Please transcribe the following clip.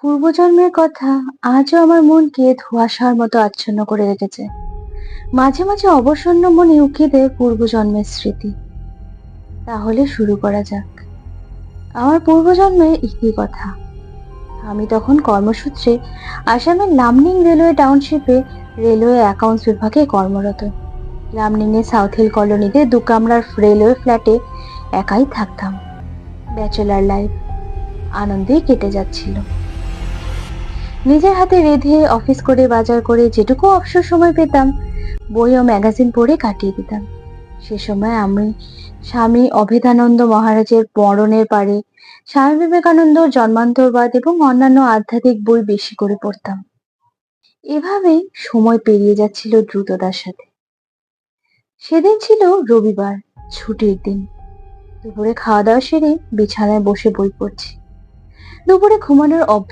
পূর্বজন্মের কথা আজও আমার মনকে ধোঁয়াশার মতো আচ্ছন্ন করে রেখেছে। মাঝে মাঝে অবসন্ন মনে উকি দেয় পূর্বজন্মের স্মৃতি। তাহলে শুরু করা যাক আমার পূর্বজন্মের ইতিকথা। আমি তখন কর্মসূত্রে আসামের লামনিং রেলওয়ে টাউনশিপে রেলওয়ে অ্যাকাউন্টস বিভাগে কর্মরত। লামনিং এর সাউথ হিল কলোনিতে 2 কামরার রেলওয়ে ফ্ল্যাটে একাই থাকতাম। ব্যাচেলার লাইফ আনন্দেই কেটে যাচ্ছিল। নিজের হাতে রেঁধে অফিস করে বাজার করে যেটুকু অবসর সময় পেতাম বই ও ম্যাগাজিন পড়ে কাটিয়ে দিতাম। সে সময় আমি স্বামী অভেদানন্দ মহারাজের মরণের পারে, স্বামী বিবেকানন্দর জন্মান্তরবাদ এবং অন্যান্য আধ্যাত্মিক বই বেশি করে পড়তাম। এভাবেই সময় পেরিয়ে যাচ্ছিল দ্রুততার সাথে। সেদিন ছিল রবিবার, ছুটির দিন। দুপুরে খাওয়া দাওয়া সেরে বিছানায় বসে বই পড়ছি। দুপুরে ঘুমানোর অভ্যেস